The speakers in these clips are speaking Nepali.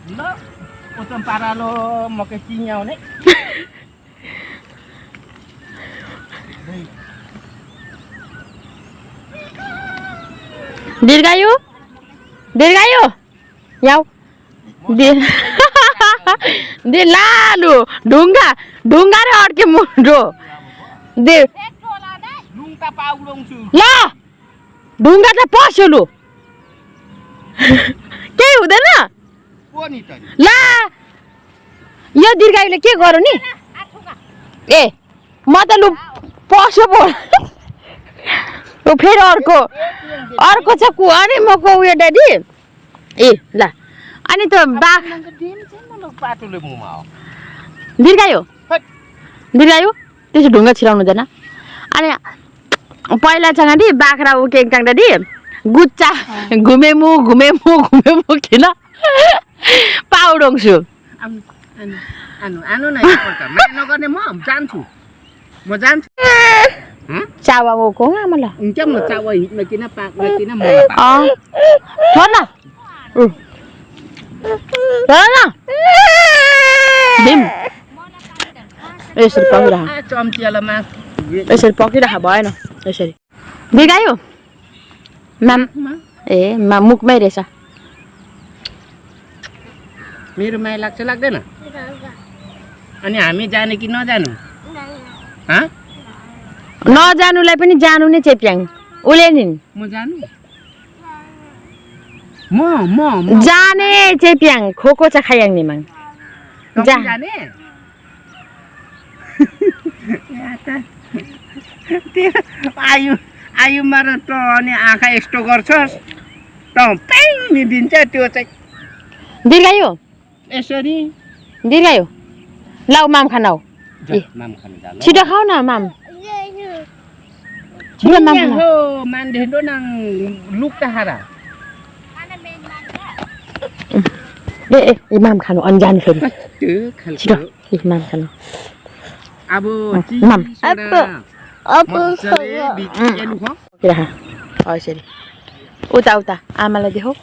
ल ओचम पारालो मकै चिङ्याउने दीर्घायु दीर्घायु याऊ दे लालु ढुङ्गा ढुङ्गा र अड्के मुन्डो दे लुङका पाउडौछु ल ढुङ्गा त पस्यो लु केही हुँदैन कोनी त ला यो दीर्घायुले के गरौँ नि ए म त लु पस्यो पो फेरि अर्को छ कु अनि मको उयो ड्याडी ए ल अनि त बाघ पाटोले मुमा हो दीर्घायु दीर्घायु त्यसो ढुङ्गा छिराउनु हुँदैन अनि पहिला चाहिँ नि बाख्रा उकेङ ड्याडी गुच्चा घुमेमु किन पाउडोङ्छु आनु न एकपल्ट नगर्ने म जान्छु चावा ओको आमाला हुन्छ म चावा हिटमा किन पाकमा किन म छोड न भीम यसरी पकिरह चम्चियालामा यसरी पकिरह भएन यसरी दीर्घायु म्याम ए मुखमै रहेछ मेरो माया लाग्छ लाग्दैन अनि हामी जाने कि नजानु नजानुलाई पनि जानु नै चेप्याङ उले नि म जानु म जाने चेप्याङ खोको छ खायाङ नि माङ जाने आयुमा र त अनि आँखा यस्तो गर्छस् त प्याङ नि दिन्छ त्यो चाहिँ दीर्घायु यसरी दीर्घायु लाउ माम खाना हो माम खानु जानु छिटो खाऊ न माम छिटो माम खाना हो मानढेडो नङ लुक्ता हारा ए माम खानु अनि जानु फेरि त्यो खालको छिटो ए माम खानु अब माम राख यसरी उता उता आमालाई देखाऊ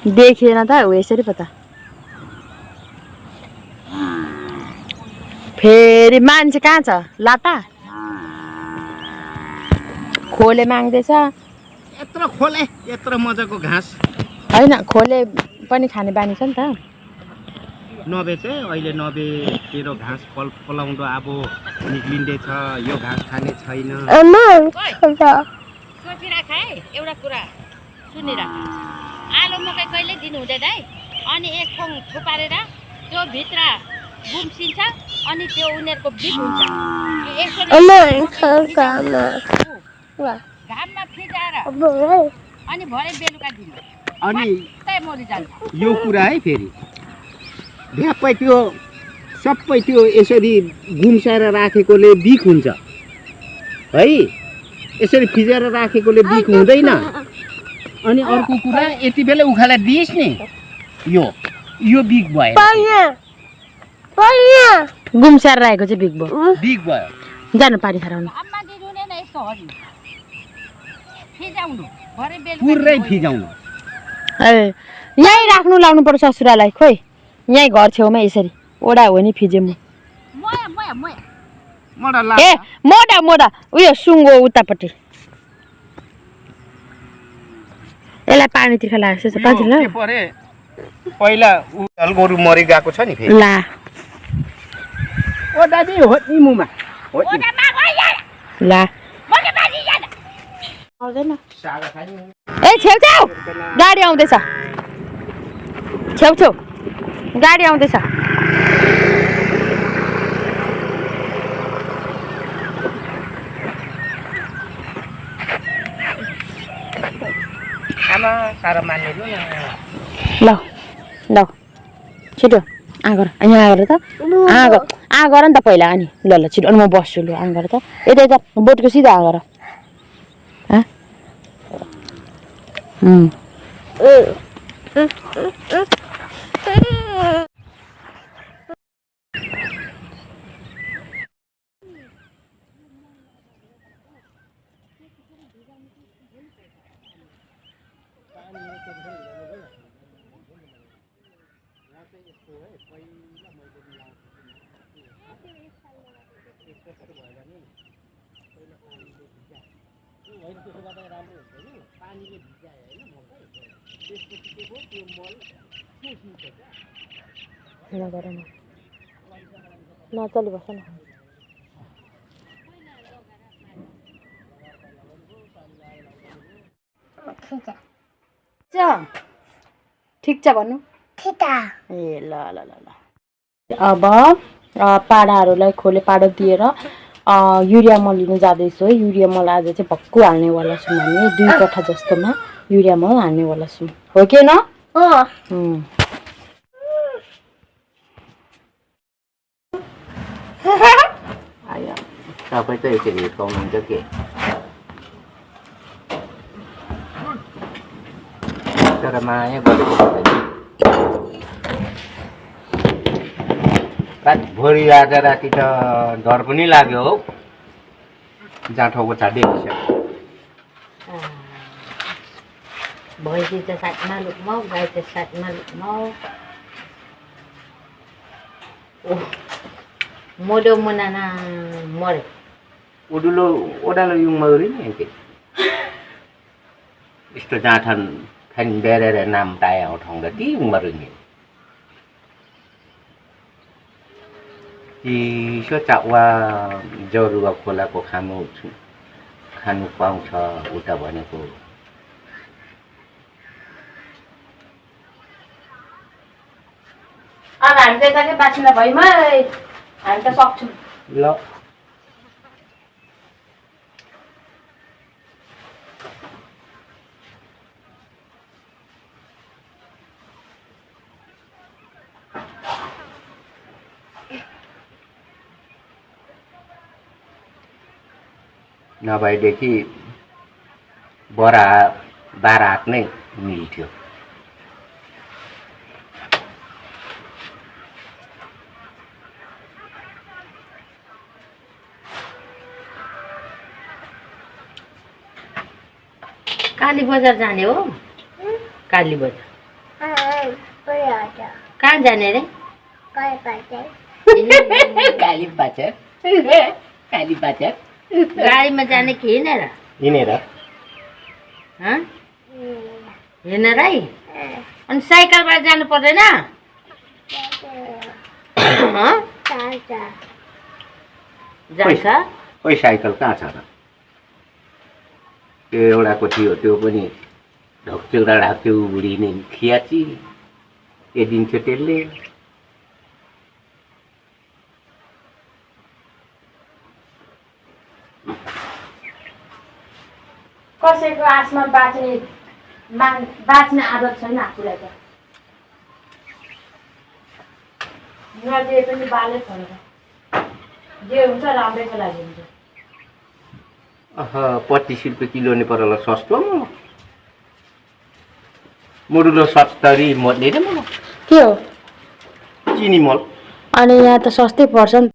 देखेन त ऊ यसरी पो त फेरि मान्छे कहाँ छ लाटा खोले माग्दैछ यत्रो खोले यत्रो मजाको घाँस होइन खोले पनि खाने बानी छ नि त नबे चाहिँ अहिले नबे तेरो घाँस पलाउँदो अब निक्लिँदैछ यो घाँस खाने छैन सोचिराख है एउटा कुरा सुनिराख आलु मकै कहिले दिनु हुँदैन है अनि एक ठोङ थुपारेर त्यो भित्र गुम्सिन्छ अनि त्यो उनीहरूको बिट हुन्छ घाममा फिजाएर अनि भरे बेलुका दिनु अनि मरिजान्छ यो कुरा है फेरि भ्याप्पै त्यो सबै त्यो यसरी गुम्साएर राखेकोले बिख हुन्छ है यसरी फिजाएर राखेकोले बिख हुँदैन अनि अर्को कुरा यति बेला उखाला दिइस् नि यो बिग भयो गुम्साएर राखेको चाहिँ बिग भयो बिग भयो जानु पानी खाराउनु पुरै फिजाउनु यहीँ राख्नु लाउनु पर्छ ससुरालाई खोइ यहीँ घर छेउमा यसरी ओडा हो नि फिजे म ए मोडा उयो सुँगो उतापट्टि यसलाई पानीतिर लागेको छ पानी ल पहिला गोरु मरि गएको छ नि फेरि ला ओ दादी हो नि मुमा ला ए छेउछेउ गाडी आउँदैछ छेउछेउ गाडी आउँदैछ आमा सारा मान्ने ल छिटो आगर यहाँ आगर त आगर नि त पहिला अनि ल छिटो अनि म बस्छु लु आगर त यता बोटको सिधा आगर पानीले भिजायो होइन मकै त्यसपछि के भयो त्यो मल सुसिन्छ क्या नगर न नचली बस न ठिक छ भन्नु ए ल ल ल ल अब पाडाहरूलाई खोले पाडो दिएर युरिया मल लिनु जाँदैछु है युरिया मल आज चाहिँ भक्कु हाल्नेवाला छौँ हामी 2 कट्ठा जस्तोमा युरिया मल हाल्नेवाला छौँ हो कि न तपाईँ त यसरी हिर्काउनुहुन्छ के तर माया गरेको रातभरि आज राति त डर पनि लाग्यो हौ जहाँ ठाउँको छाडे भैँसी चाहिँ साथमा लुक्माउ गाई चाहिँ साथमा लुक्माउ मोडो मुनाना मऱ्यो ओडालो युङ मरि नि यस्तो जहाँ ठान बेरेर नाम पाए ठाउँ त ती मरि नि यसो चावा जरुवा खोलाको खानु पाउँछ उता भनेको अब हामी त यता बाँच्न भइमा हामी त सक्छौँ ल नभएदेखि 12 हात नै मिल्थ्यो काली बजार जाने हो काली बजार कहाँ जाने रे काली बजार गाडीमा जाने कि हिँडेर हिँडेर हिँडेर है अनि साइकलबाट जानु पर्दैन जान्छ खोइ साइकल कहाँ छ र त्यो एउटाको थियो त्यो पनि ढोक्चौरा ढाक्यो बुढी नै खियाची दिन्थ्यो त्यसले कसैको आसमा बाँच्ने आदत छैन आफूलाई त नदिए पनि बालै छोडेर जे हुन्छ राम्रैको लागि हुन्छ 25 रुपियाँ किलो नै परला सस्तो मुडुलो 70 मर्ने रे मलाई के हो चिनी मल अनि यहाँ त सस्तै पर्छ नि